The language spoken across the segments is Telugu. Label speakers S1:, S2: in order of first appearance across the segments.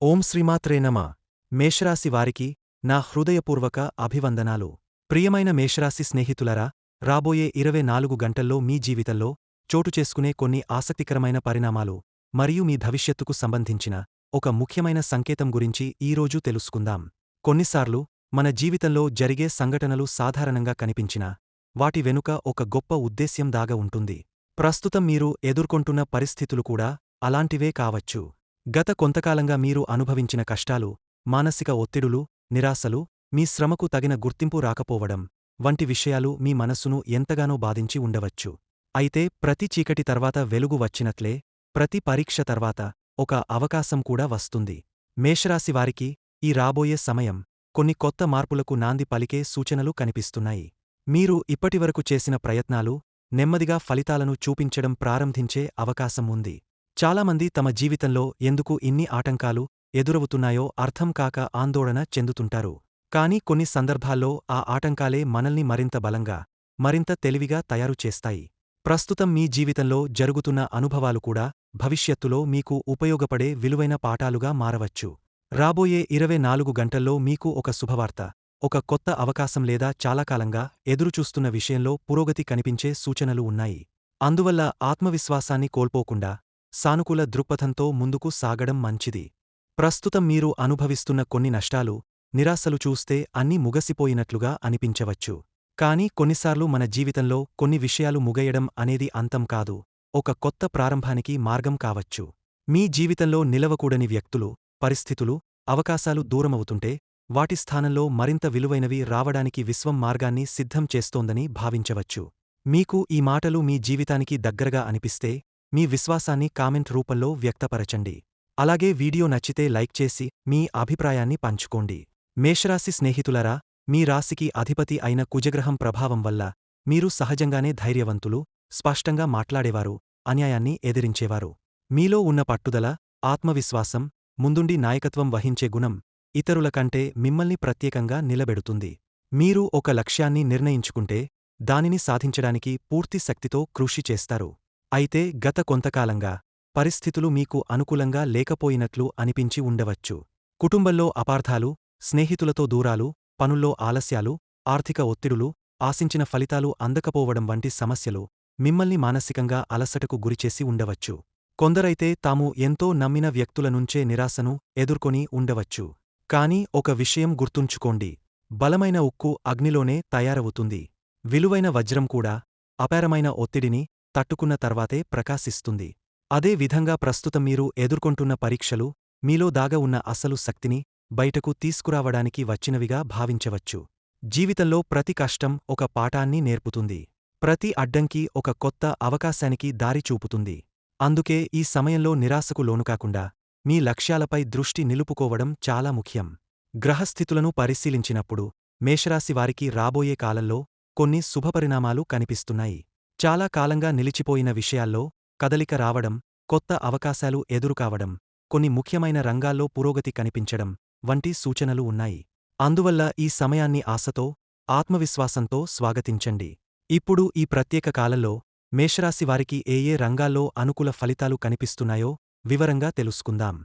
S1: ఓం శ్రీమాత్రే నమ మేషరాశి వారికి నా హృదయపూర్వక అభివందనాలు. ప్రియమైన మేషరాశి స్నేహితులరా, రాబోయే 24 గంటల్లో మీ జీవితంలో చోటుచేసుకునే కొన్ని ఆసక్తికరమైన పరిణామాలు మరియు మీ భవిష్యత్తుకు సంబంధించిన ఒక ముఖ్యమైన సంకేతం గురించి ఈరోజు తెలుసుకుందాం. కొన్నిసార్లు మన జీవితంలో జరిగే సంఘటనలు సాధారణంగా కనిపించినా వాటి వెనుక ఒక గొప్ప ఉద్దేశ్యం దాగ ఉంటుంది. ప్రస్తుతం మీరు ఎదుర్కొంటున్న పరిస్థితులు కూడా అలాంటివే కావచ్చు. గత కొంతకాలంగా మీరు అనుభవించిన కష్టాలు, మానసిక ఒత్తిడులు, నిరాశలు, మీ శ్రమకు తగిన గుర్తింపు రాకపోవడం వంటి విషయాలు మీ మనస్సును ఎంతగానో బాధించి ఉండవచ్చు. అయితే ప్రతి చీకటి తర్వాత వెలుగు వచ్చినట్లే ప్రతి పరీక్ష తర్వాత ఒక అవకాశం కూడా వస్తుంది. మేషరాశివారికి ఈ రాబోయే సమయం కొన్ని కొత్త మార్పులకు నాంది పలికే సూచనలు కనిపిస్తున్నాయి. మీరు ఇప్పటివరకు చేసిన ప్రయత్నాలు నెమ్మదిగా ఫలితాలను చూపించడం ప్రారంభించే అవకాశం ఉంది. చాలామంది తమ జీవితంలో ఎందుకు ఇన్ని ఆటంకాలు ఎదురవుతున్నాయో అర్థం కాక ఆందోళన చెందుతుంటారు. కానీ కొన్ని సందర్భాల్లో ఆ ఆటంకాలే మనల్ని మరింత బలంగా, మరింత తెలివిగా తయారు చేస్తాయి. ప్రస్తుతం మీ జీవితంలో జరుగుతున్న అనుభవాలు కూడా భవిష్యత్తులో మీకు ఉపయోగపడే విలువైన పాఠాలుగా మారవచ్చు. రాబోయే 24 గంటల్లో మీకు ఒక శుభవార్త, ఒక కొత్త అవకాశం లేదా చాలా కాలంగా ఎదురుచూస్తున్న విషయంలో పురోగతి కనిపించే సూచనలు ఉన్నాయి. అందువల్ల ఆత్మవిశ్వాసాన్ని కోల్పోకుండా సానుకూల దృక్పథంతో ముందుకు సాగడం మంచిది. ప్రస్తుతం మీరు అనుభవిస్తున్న కొన్ని నష్టాలు, నిరాశలు చూస్తే అన్నీ ముగసిపోయినట్లుగా అనిపించవచ్చు. కానీ కొన్నిసార్లు మన జీవితంలో కొన్ని విషయాలు ముగయడం అనేది అంతం కాదు, ఒక కొత్త ప్రారంభానికి మార్గం కావచ్చు. మీ జీవితంలో నిలవకూడని వ్యక్తులు, పరిస్థితులు, అవకాశాలు దూరమవుతుంటే వాటి స్థానంలో మరింత విలువైనవి రావడానికి విశ్వం మార్గాన్ని సిద్ధం చేస్తోందని భావించవచ్చు. మీకు ఈ మాటలు మీ జీవితానికి దగ్గరగా అనిపిస్తే మీ విశ్వాసాన్ని కామెంట్ రూపంలో వ్యక్తపరచండి. అలాగే వీడియో నచ్చితే లైక్ చేసి మీ అభిప్రాయాన్ని పంచుకోండి. మేషరాశి స్నేహితులరా, మీ రాశికి అధిపతి అయిన కుజగ్రహం ప్రభావం వల్ల మీరు సహజంగానే ధైర్యవంతులు, స్పష్టంగా మాట్లాడేవారు, అన్యాయాన్ని ఎదిరించేవారు. మీలో ఉన్న పట్టుదల, ఆత్మవిశ్వాసం, ముందుండి నాయకత్వం వహించే గుణం ఇతరుల కంటే మిమ్మల్ని ప్రత్యేకంగా నిలబెడుతుంది. మీరు ఒక లక్ష్యాన్ని నిర్ణయించుకుంటే దానిని సాధించడానికి పూర్తి శక్తితో కృషి చేస్తారు. అయితే గత కొంతకాలంగా పరిస్థితులు మీకు అనుకూలంగా లేకపోయినట్లు అనిపించి ఉండవచ్చు. కుటుంబంలో అపార్థాలు, స్నేహితులతో దూరాలు, పనుల్లో ఆలస్యాలు, ఆర్థిక ఒత్తిడులు, ఆశించిన ఫలితాలు అందకపోవడం వంటి సమస్యలు మిమ్మల్ని మానసికంగా అలసటకు గురిచేసి ఉండవచ్చు. కొందరైతే తాము ఎంతో నమ్మిన వ్యక్తుల నుంచే నిరాశను ఎదుర్కొని ఉండవచ్చు. కానీ ఒక విషయం గుర్తుంచుకోండి, బలమైన ఉక్కు అగ్నిలోనే తయారవుతుంది. విలువైన వజ్రం కూడా అపారమైన ఒత్తిడిని తట్టుకున్న తర్వాతే ప్రకాశిస్తుంది. అదే విధంగా ప్రస్తుతం మీరు ఎదుర్కొంటున్న పరీక్షలు మీలో దాగ ఉన్న అసలు శక్తిని బయటకు తీసుకురావడానికి వచ్చినవిగా భావించవచ్చు. జీవితంలో ప్రతి కష్టం ఒక పాఠాన్ని నేర్పుతుంది. ప్రతి అడ్డంకి ఒక కొత్త అవకాశానికి దారి చూపుతుంది. అందుకే ఈ సమయంలో నిరాశకు లోనుకాకుండా మీ లక్ష్యాలపై దృష్టి నిలుపుకోవడం చాలా ముఖ్యం. గ్రహస్థితులను పరిశీలించినప్పుడు మేషరాశి వారికి రాబోయే కాలంలో కొన్ని శుభపరిణామాలు కనిపిస్తున్నాయి. చాలా కాలంగా నిలిచిపోయిన విషయాల్లో కదలిక రావడం, కొత్త అవకాశాలు ఎదురుకావడం, కొన్ని ముఖ్యమైన రంగాల్లో పురోగతి కనిపించడం వంటి సూచనలు ఉన్నాయి. అందువల్ల ఈ సమయాన్ని ఆశతో, ఆత్మవిశ్వాసంతో స్వాగతించండి. ఇప్పుడు ఈ ప్రత్యేక కాలంలో మేషరాశి వారికి ఏ రంగాల్లో అనుకూల ఫలితాలు కనిపిస్తున్నాయో వివరంగా తెలుసుకుందాం.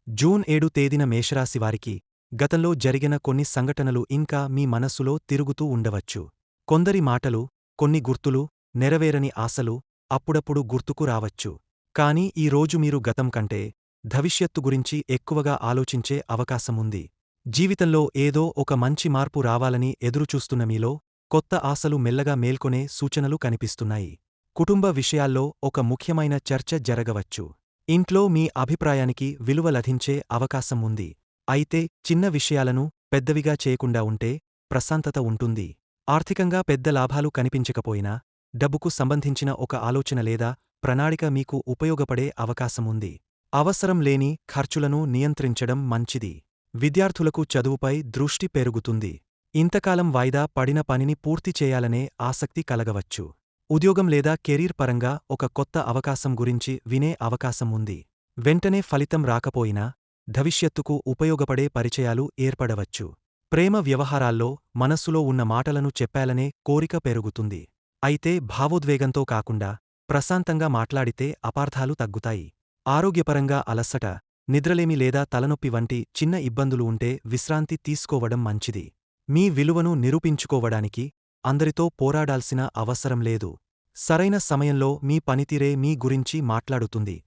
S1: జూన్ 7 తేదీన మేషరాశి వారికి గతంలో జరిగిన కొన్ని సంఘటనలు ఇంకా మీ మనస్సులో తిరుగుతూ ఉండవచ్చు. కొందరి మాటలు, కొన్ని గుర్తులు, నెరవేరని ఆశలు అప్పుడప్పుడు గుర్తుకు రావచ్చు. కానీ ఈ రోజు మీరు గతం కంటే భవిష్యత్తు గురించి ఎక్కువగా ఆలోచించే అవకాశముంది. జీవితంలో ఏదో ఒక మంచి మార్పు రావాలని ఎదురుచూస్తున్న మీలో కొత్త ఆశలు మెల్లగా మేల్కొనే సూచనలు కనిపిస్తున్నాయి. కుటుంబ విషయాల్లో ఒక ముఖ్యమైన చర్చ జరగవచ్చు. ఇంట్లో మీ అభిప్రాయానికి విలువ లభించే అవకాశం ఉంది. అయితే చిన్న విషయాలను పెద్దవిగా చేయకుండా ఉంటే ప్రశాంతత ఉంటుంది. ఆర్థికంగా పెద్ద లాభాలు కనిపించకపోయినా డబ్బుకు సంబంధించిన ఒక ఆలోచన లేదా ప్రణాళిక మీకు ఉపయోగపడే అవకాశముంది. అవసరం లేని ఖర్చులను నియంత్రించడం మంచిది. విద్యార్థులకు చదువుపై దృష్టి పెరుగుతుంది. ఇంతకాలం వాయిదా పడిన పనిని పూర్తి చేయాలనే ఆసక్తి కలగవచ్చు. ఉద్యోగం లేదా కెరీర్ పరంగా ఒక కొత్త అవకాశం గురించి వినే అవకాశం ఉంది. వెంటనే ఫలితం రాకపోయినా భవిష్యత్తుకు ఉపయోగపడే పరిచయాలు ఏర్పడవచ్చు. ప్రేమ వ్యవహారాల్లో మనస్సులో ఉన్న మాటలను చెప్పాలనే కోరిక పెరుగుతుంది. అయితే భావోద్వేగంతో కాకుండా ప్రశాంతంగా మాట్లాడితే అపార్థాలు తగ్గుతాయి. ఆరోగ్యపరంగా అలసట, నిద్రలేమి లేదా తలనొప్పి వంటి చిన్న ఇబ్బందులు ఉంటే విశ్రాంతి తీసుకోవడం మంచిది. మీ విలువను నిరూపించుకోవడానికి అందరితో పోరాడాల్సిన అవసరం లేదు. సరైన సమయంలో మీ పనితీరే మీ గురించి మాట్లాడుతుంది.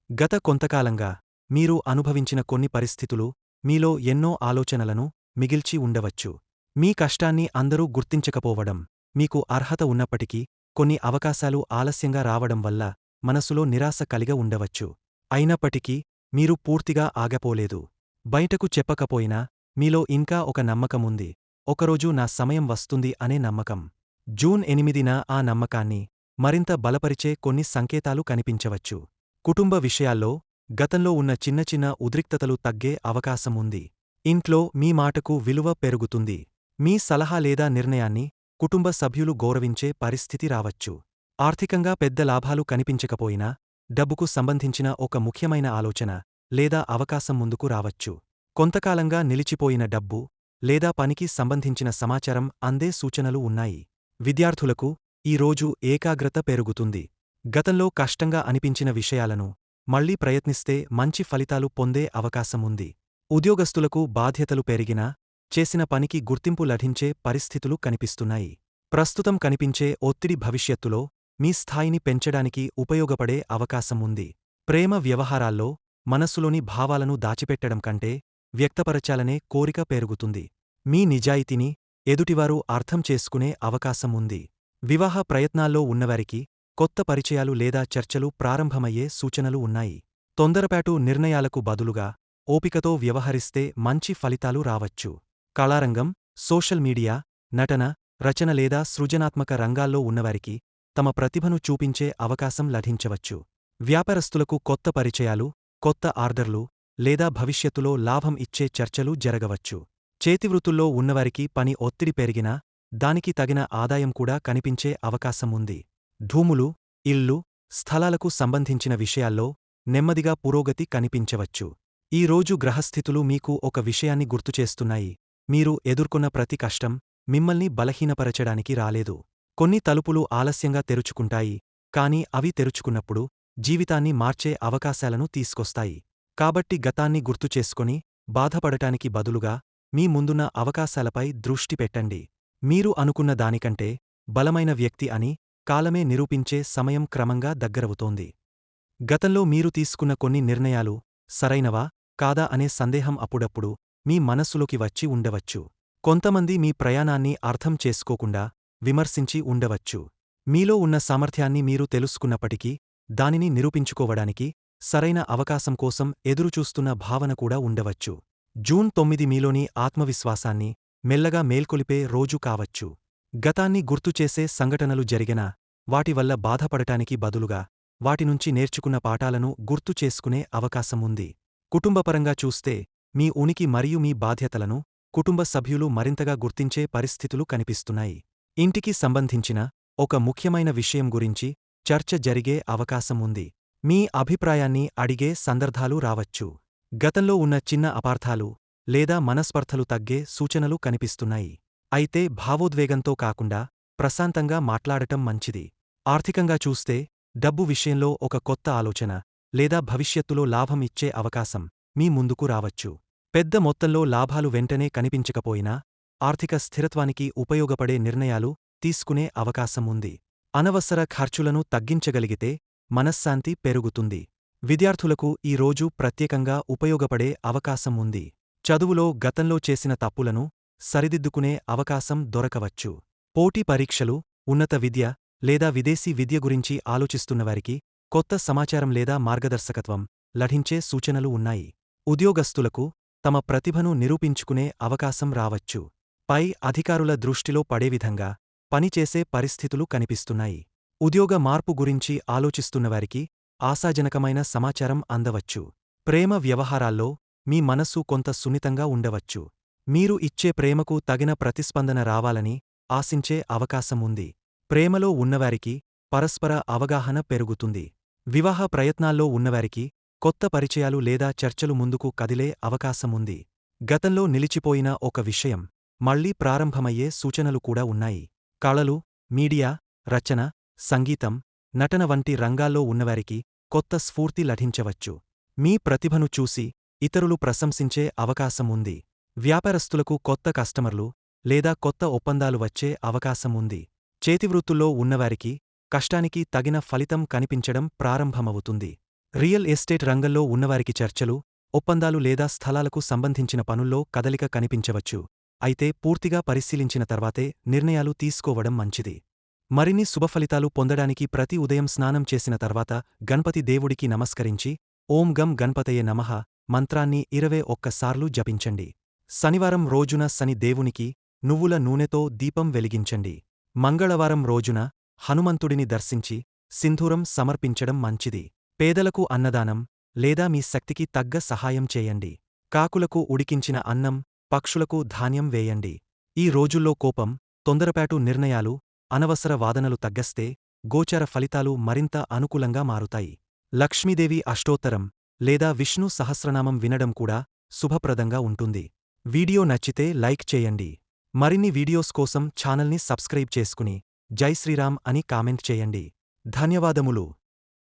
S1: గత కొంతకాలంగా మీరు అనుభవించిన కొన్ని పరిస్థితులు మీలో ఎన్నో ఆలోచనలను మిగిల్చి ఉండవచ్చు. మీ కష్టాన్ని అందరూ గుర్తించకపోవడం, మీకు అర్హత ఉన్నప్పటికీ కొన్ని అవకాశాలు ఆలస్యంగా రావడం వల్ల మనసులో నిరాశ కలిగ ఉండవచ్చు. అయినప్పటికీ మీరు పూర్తిగా ఆగపోలేదు. బయటకు చెప్పకపోయినా మీలో ఇంకా ఒక నమ్మకముంది. ఒకరోజు నా సమయం వస్తుంది అనే నమ్మకం. జూన్ 8న ఆ నమ్మకాన్ని మరింత బలపరిచే కొన్ని సంకేతాలు కనిపించవచ్చు. కుటుంబ విషయాల్లో గతంలో ఉన్న చిన్న చిన్న ఉద్రిక్తతలు తగ్గే అవకాశం ఉంది. ఇంట్లో మీ మాటకు విలువ పెరుగుతుంది. మీ సలహా లేదా నిర్ణయాన్ని కుటుంబ సభ్యులు గౌరవించే పరిస్థితి రావచ్చు. ఆర్థికంగా పెద్ద లాభాలు కనిపించకపోయినా డబ్బుకు సంబంధించిన ఒక ముఖ్యమైన ఆలోచన లేదా అవకాశం ముందుకు రావచ్చు. కొంతకాలంగా నిలిచిపోయిన డబ్బు లేదా పనికి సంబంధించిన సమాచారం అందే సూచనలు ఉన్నాయి. విద్యార్థులకు ఈ రోజు ఏకాగ్రత పెరుగుతుంది. గతంలో కష్టంగా అనిపించిన విషయాలను మళ్లీ ప్రయత్నిస్తే మంచి ఫలితాలు పొందే అవకాశముంది. ఉద్యోగస్తులకు బాధ్యతలు పెరిగినా చేసిన పనికి గుర్తింపు లభించే పరిస్థితులు కనిపిస్తున్నాయి. ప్రస్తుతం కనిపించే ఒత్తిడి భవిష్యత్తులో మీ స్థాయిని పెంచడానికి ఉపయోగపడే అవకాశం ఉంది. ప్రేమ వ్యవహారాల్లో మనస్సులోని భావాలను దాచిపెట్టడం కంటే వ్యక్తపరచాలనే కోరిక పెరుగుతుంది. మీ నిజాయితీని ఎదుటివారు అర్థం చేసుకునే అవకాశం ఉంది. వివాహ ప్రయత్నాల్లో ఉన్నవారికి కొత్త పరిచయాలు లేదా చర్చలు ప్రారంభమయ్యే సూచనలు ఉన్నాయి. తొందరపాటు నిర్ణయాలకు బదులుగా ఓపికతో వ్యవహరిస్తే మంచి ఫలితాలు రావచ్చు. కళారంగం, సోషల్ మీడియా, నటన, రచన లేదా సృజనాత్మక రంగాల్లో ఉన్నవారికి తమ ప్రతిభను చూపించే అవకాశం లభించవచ్చు. వ్యాపారస్తులకు కొత్త పరిచయాలు, కొత్త ఆర్డర్లు లేదా భవిష్యత్తులో లాభం ఇచ్చే చర్చలు జరగవచ్చు. చేతివృత్తుల్లో ఉన్నవారికి పని ఒత్తిడి పెరిగినా దానికి తగిన ఆదాయం కూడా కనిపించే అవకాశం ఉంది. భూములు, ఇళ్ళు, స్థలాలకు సంబంధించిన విషయాల్లో నెమ్మదిగా పురోగతి కనిపించవచ్చు. ఈ రోజు గ్రహస్థితులు మీకు ఒక విషయాన్ని గుర్తుచేస్తున్నాయి. మీరు ఎదుర్కొన్న ప్రతి కష్టం మిమ్మల్ని బలహీనపరచడానికి రాలేదు. కొన్ని తలుపులు ఆలస్యంగా తెరుచుకుంటాయి, కాని అవి తెరుచుకున్నప్పుడు జీవితాన్ని మార్చే అవకాశాలను తీసుకొస్తాయి. కాబట్టి గతాన్ని గుర్తుచేసుకొని బాధపడటానికి బదులుగా మీ ముందున్న అవకాశాలపై దృష్టి పెట్టండి. మీరు అనుకున్న దానికంటే బలమైన వ్యక్తి అని కాలమే నిరూపించే సమయం క్రమంగా దగ్గరవుతోంది. గతంలో మీరు తీసుకున్న కొన్ని నిర్ణయాలు సరైనవా కాదా అనే సందేహం అప్పుడప్పుడు మీ మనస్సులోకి వచ్చి ఉండవచ్చు. కొంతమంది మీ ప్రయాణాన్ని అర్థం చేసుకోకుండా విమర్శించి ఉండవచ్చు. మీలో ఉన్న సామర్థ్యాన్ని మీరు తెలుసుకున్నప్పటికీ దానిని నిరూపించుకోవడానికి సరైన అవకాశం కోసం ఎదురుచూస్తున్న భావన కూడా ఉండవచ్చు. జూన్ 9 మీలోని ఆత్మవిశ్వాసాన్ని మెల్లగా మేల్కొలిపే రోజు కావచ్చు. గతాన్ని గుర్తుచేసే సంఘటనలు జరిగినా వాటి వల్ల బాధపడటానికి బదులుగా వాటినుంచి నేర్చుకున్న పాఠాలను గుర్తు చేసుకునే అవకాశం ఉంది. కుటుంబపరంగా చూస్తే మీ ఉనికి మరియు మీ బాధ్యతలను కుటుంబ సభ్యులు మరింతగా గుర్తించే పరిస్థితులు కనిపిస్తున్నాయి. ఇంటికి సంబంధించిన ఒక ముఖ్యమైన విషయం గురించి చర్చ జరిగే అవకాశం ఉంది. మీ అభిప్రాయాన్ని అడిగే సందర్భాలు రావచ్చు. గతంలో ఉన్న చిన్న అపార్థాలు లేదా మనస్పర్ధలు తగ్గే సూచనలు కనిపిస్తున్నాయి. అయితే భావోద్వేగంతో కాకుండా ప్రశాంతంగా మాట్లాడటం మంచిది. ఆర్థికంగా చూస్తే డబ్బు విషయంలో ఒక కొత్త ఆలోచన లేదా భవిష్యత్తులో లాభం ఇచ్చే అవకాశం మీ ముందుకు రావచ్చు. పెద్ద మొత్తంలో లాభాలు వెంటనే కనిపించకపోయినా ఆర్థిక స్థిరత్వానికి ఉపయోగపడే నిర్ణయాలు తీసుకునే అవకాశం ఉంది. అనవసర ఖర్చులను తగ్గించగలిగితే మనశ్శాంతి పెరుగుతుంది. విద్యార్థులకు ఈ రోజు ప్రత్యేకంగా ఉపయోగపడే అవకాశం ఉంది. చదువులో గతంలో చేసిన తప్పులను సరిదిద్దుకునే అవకాశం దొరకవచ్చు. పోటీ పరీక్షలు, ఉన్నత విద్య లేదా విదేశీ విద్య గురించి ఆలోచిస్తున్నవారికి కొత్త సమాచారం లేదా మార్గదర్శకత్వం లభించే సూచనలు ఉన్నాయి. ఉద్యోగస్తులకు తమ ప్రతిభను నిరూపించుకునే అవకాశం రావచ్చు. పై అధికారుల దృష్టిలో పడే విధంగా పనిచేసే పరిస్థితులు కనిపిస్తున్నాయి. ఉద్యోగ మార్పు గురించి ఆలోచిస్తున్నవారికి ఆశాజనకమైన సమాచారం అందవచ్చు. ప్రేమ వ్యవహారాల్లో మీ మనస్సు కొంత సున్నితంగా ఉండవచ్చు. మీరు ఇచ్చే ప్రేమకు తగిన ప్రతిస్పందన రావాలని ఆశించే అవకాశం ఉంది. ప్రేమలో ఉన్నవారికి పరస్పర అవగాహన పెరుగుతుంది. వివాహ ప్రయత్నాల్లో ఉన్నవారికి కొత్త పరిచయాలు లేదా చర్చలు ముందుకు కదిలే అవకాశముంది. గతంలో నిలిచిపోయిన ఒక విషయం మళ్లీ ప్రారంభమయ్యే సూచనలు కూడా ఉన్నాయి. కళలు, మీడియా, రచన, సంగీతం, నటన వంటి రంగాల్లో ఉన్నవారికి కొత్త స్ఫూర్తి లభించవచ్చు. మీ ప్రతిభను చూసి ఇతరులు ప్రశంసించే అవకాశం ఉంది. వ్యాపారస్తులకు కొత్త కస్టమర్లు లేదా కొత్త ఒప్పందాలు వచ్చే అవకాశం ఉంది. చేతివృత్తుల్లో ఉన్నవారికి కష్టానికి తగిన ఫలితం కనిపించడం ప్రారంభమవుతుంది. రియల్ ఎస్టేట్ రంగంలో ఉన్నవారికి చర్చలు, ఒప్పందాలు లేదా స్థలాలకు సంబంధించిన పనుల్లో కదలిక కనిపించవచ్చు. అయితే పూర్తిగా పరిశీలించిన తర్వాతే నిర్ణయాలు తీసుకోవడం మంచిది. మరిన్ని శుభఫలితాలు పొందడానికి ప్రతి ఉదయం స్నానం చేసిన తర్వాత గణపతి దేవుడికి నమస్కరించి ఓం గం గణపతయే నమః మంత్రాన్ని 21 సార్లు జపించండి. శనివారం రోజున శని దేవునికి నువ్వుల నూనెతో దీపం వెలిగించండి. మంగళవారం రోజున హనుమంతుడిని దర్శించి సింధూరం సమర్పించడం మంచిది. పేదలకు అన్నదానం లేదా మీ శక్తికి తగ్గ సహాయం చేయండి. కాకులకు ఉడికించిన అన్నం, పక్షులకు ధాన్యం వేయండి. ఈ రోజుల్లో కోపం, తొందరపాటు నిర్ణయాలు, అనవసర వాదనలు తగ్గస్తే గోచర ఫలితాలు మరింత అనుకూలంగా మారుతాయి. లక్ష్మీదేవి అష్టోత్తరం లేదా విష్ణు సహస్రనామం వినడం కూడా శుభప్రదంగా ఉంటుంది. వీడియో నచ్చితే లైక్ చేయండి. మరిన్ని వీడియోస్ కోసం ఛానల్ని సబ్స్క్రైబ్ చేసుకుని జై శ్రీరామ్ అని కామెంట్ చేయండి. ధన్యవాదములు.